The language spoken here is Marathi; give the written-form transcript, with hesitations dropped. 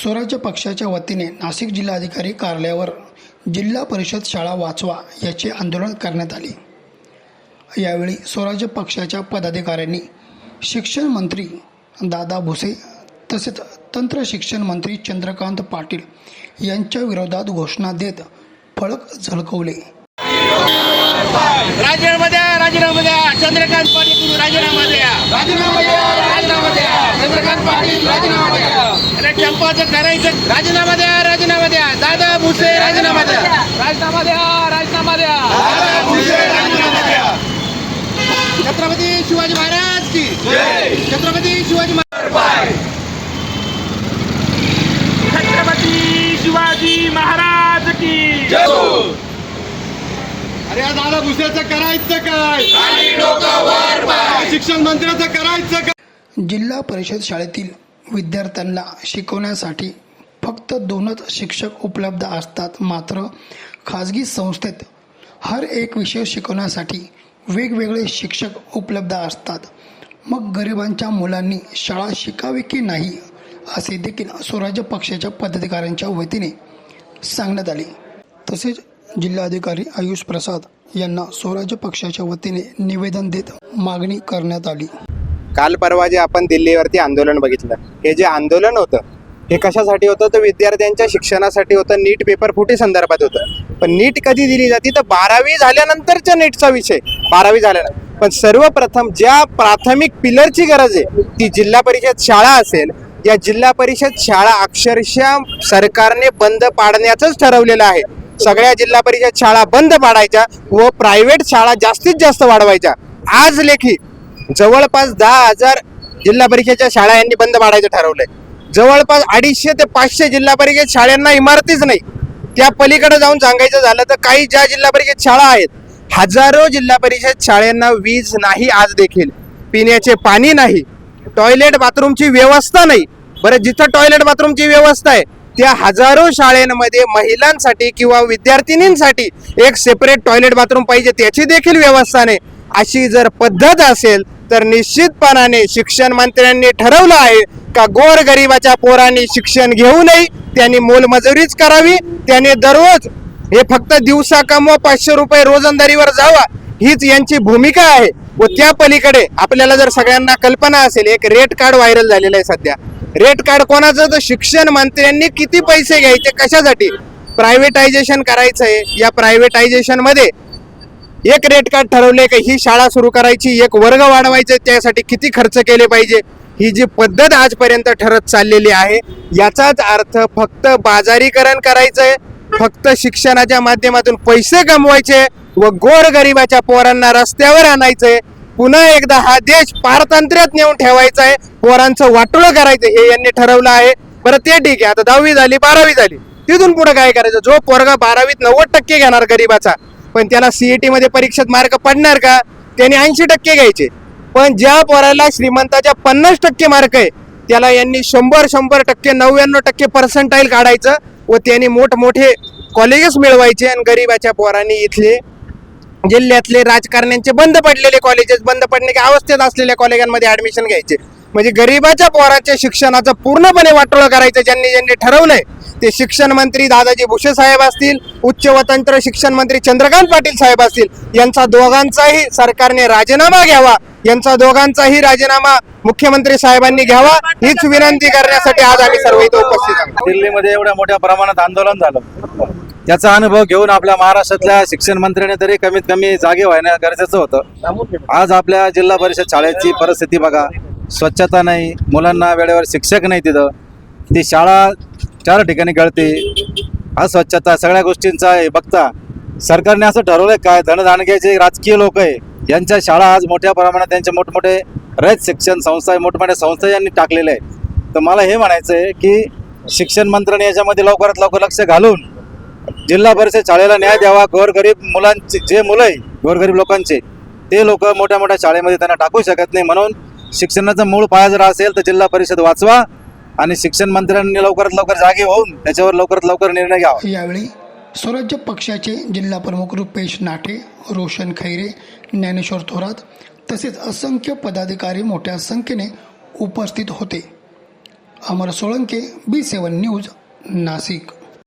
स्वराज्य पक्षाच्या वतीने नाशिक जिल्हाधिकारी कार्यालयावर जिल्हा परिषद शाळा वाचवा याचे आंदोलन करण्यात आले। यावेळी स्वराज्य पक्षाच्या पदाधिकाऱ्यांनी शिक्षण मंत्री दादा भुसे तसेच तंत्र शिक्षण मंत्री चंद्रकांत पाटील यांच्या विरोधात घोषणा देत फलक झळकवले। राजीनामा द्या चंद्रकांत पाटील, तुम्ही राजीनामा द्या, चंद्रकांत पाटील राजीनामा द्या, अरे चंपाचं करायचं, राजीनामा द्या दादा भुसे, राजीनामा द्या, दादा भुसे, राजीनामा द्या। छत्रपती शिवाजी महाराज की जय, छत्रपती शिवाजी महाराज, छत्रपती शिवाजी महाराज की जय। अरे दादा भुसेचं करायचं काय, शिक्षण मंत्र्याचं करायचं काय। जिल्हा परिषद शाळेतील विद्यार्थ्यांना शिकवण्यासाठी फक्त 2च शिक्षक उपलब्ध असतात, मात्र खाजगी संस्थेत हर एक विषय शिकवण्यासाठी वेगवेगळे शिक्षक उपलब्ध असतात। मग गरिबांच्या मुलांनी शाळा शिकावी की नाही असे देखील स्वराज्य पक्षाच्या पदाधिकाऱ्यांच्या वतीने सांगण्यात आले। तसेच जिल्हाधिकारी आयुष प्रसाद यांना स्वराज्य पक्षाच्या वतीने निवेदन देत मागणी करण्यात आली। काल परवा जे आपण दिल्लीवरती आंदोलन बघितलं, हे जे आंदोलन होतं हे कशासाठी होतं तर विद्यार्थ्यांच्या शिक्षणासाठी होतं, नीट पेपर फुटी संदर्भात होतं। पण नीट कधी दिली जाते तर 12वी झाल्यानंतरच्या नीटचा विषय, 12वी झाल्यानंतर। पण सर्वप्रथम ज्या प्राथमिक पिलरची गरज आहे ती जिल्हा परिषद शाळा असेल, या जिल्हा परिषद शाळा अक्षरशः सरकारने बंद पाडण्याचंच ठरवलेलं आहे। सगळ्या जिल्हा परिषद शाळा बंद पाडायच्या व प्रायव्हेट शाळा जास्तीत जास्त वाढवायच्या। आज लेखी जवळपास 10,000 जिल्हा परिषदच्या शाळा यांनी बंद पाडायचं ठरवलंय। जवळपास 250 ते 500 जिल्हा परिषद शाळांना इमारतीच नाही। त्या पलीकडे जाऊन सांगायचं झालं तर काही ज्या जिल्हा परिषद शाळा आहेत, हजारो जिल्हा परिषद शाळांना वीज नाही, आज देखील पिण्याचे पाणी नाही, टॉयलेट बाथरूमची व्यवस्था नाही। बरं, जिथं टॉयलेट बाथरूमची व्यवस्था आहे त्या हजारो शाळांमध्ये महिलांसाठी किंवा विद्यार्थिनींसाठी एक सेपरेट टॉयलेट बाथरूम पाहिजे, त्याची देखील व्यवस्था नाही। अशी जर पद्धत असेल तर निश्चितपणाने शिक्षण मंत्र्यांनी ठरवलं आहे का गोरगरिबाच्या पोरांनी शिक्षण घेऊ नये, त्यांनी मोलमजुरीच करावी, त्याने दररोज हे फक्त दिवसा कमवा 500 रुपये रोजंदारीवर जावा, हीच यांची भूमिका आहे। व त्या पलीकडे आपल्याला जर सगळ्यांना कल्पना असेल, एक रेट कार्ड व्हायरल झालेलं आहे सध्या। रेट कार्ड कोणाचं तर शिक्षण मंत्र्यांनी किती पैसे घ्यायचे, कशासाठी प्रायव्हेटायझेशन करायचंय, या प्रायव्हेटायझेशन मध्ये एक रेट कार्ड ठरवले की ही शाळा सुरू करायची, एक वर्ग वाढवायचे, त्यासाठी किती खर्च केले पाहिजे, ही जी पद्धत आजपर्यंत ठरत चाललेली आहे याचाच अर्थ फक्त बाजारीकरण करायचंय, फक्त शिक्षणाच्या माध्यमातून पैसे कमवायचे व गोरगरिबाच्या पोरांना रस्त्यावर आणायचंय। पुन्हा एकदा हा देश पारतंत्र्यात नेऊन ठेवायचा आहे, पोरांचं वाटोळं करायचं हे यांनी ठरवलं आहे। बरं, ते ठीक आहे, आता 10वी झाली 12वी झाली, तिथून पुढे काय करायचं? जो पोरगा 12वीत 90% घेणार गरीबाचा, पण त्याला CET मध्ये परीक्षेत मार्क पडणार का? त्याने 80% घ्यायचे। पण ज्या पोराला श्रीमंताच्या 50% मार्क आहे त्याला यांनी 100% 99% पर्सेंटाईल काढायचं व त्यांनी मोठमोठे कॉलेजेस मिळवायचे आणि गरीबाच्या पोरांनी इथले जिल्ह्यातले राजकारण्यांचे बंद पडलेले कॉलेजेस, बंद पडण्याच्या अवस्थेत असलेल्या कॉलेजांमध्ये ऍडमिशन घ्यायचे। म्हणजे गरीबाच्या पोराच्या शिक्षणाचं पूर्णपणे वाटोळं करायचं ज्यांनी ठरवलंय ते शिक्षण मंत्री दादाजी भुसे साहेब असतील, उच्च व तंत्र शिक्षण मंत्री चंद्रकांत पाटील साहेब असतील, यांचा दोघांचाही सरकारने राजीनामा घ्यावा, यांचा दोघांचाही राजीनामा मुख्यमंत्री साहेबांनी घ्यावा, हीच विनंती करण्यासाठी आज आम्ही सर्व इथे उपस्थित आहोत। दिल्लीमध्ये एवढ्या मोठ्या प्रमाणात आंदोलन झालं, याचा अनुभव घेऊन आपल्या महाराष्ट्रातल्या शिक्षण मंत्र्यांनी तरी कमीत कमी जागे व्हायला गरजेचं होतं। आज आपल्या जिल्हा परिषद शाळेची परिस्थिती बघा, स्वच्छता नाही, मुलांना वेळेवर शिक्षक नाही, तिथं ती शाळा 4 ठिकाणी गळते, अस्वच्छता, सगळ्या गोष्टींचा बघता सरकारने असं ठरवलंय काय, धनदानगे जे राजकीय लोक आहे यांच्या शाळा आज मोठ्या प्रमाणात त्यांचे मोठमोठे रयत शिक्षण संस्था, मोठमोठ्या संस्था यांनी टाकलेल्या आहेत। तर मला हे म्हणायचं आहे की शिक्षण मंत्र्यांनी याच्यामध्ये लवकरात लवकर लक्ष घालून जिल्हा परिषद शाळेला न्याय द्यावा। गोरगरीब मुलांचे जे मुलं आहे, गोरगरीब लोकांचे, ते लोक मोठ्या मोठ्या शाळेमध्ये त्यांना टाकू शकत नाही, म्हणून शिक्षणाचा मूळ पाया जर असेल तर जिल्हा परिषद वाचवा आणि शिक्षण मंत्र्यांनी लवकरात लवकर जागे होऊन त्याच्यावर लवकरात लवकर निर्णय घ्यावा। यावेळी स्वराज्य पक्षाचे जिल्हा प्रमुख रुपेश नाटे, रोशन खैरे, ज्ञानेश्वर थोरात तसेच असंख्य पदाधिकारी मोठ्या संख्येने उपस्थित होते। अमर सोळंके B7 न्यूज नाशिक.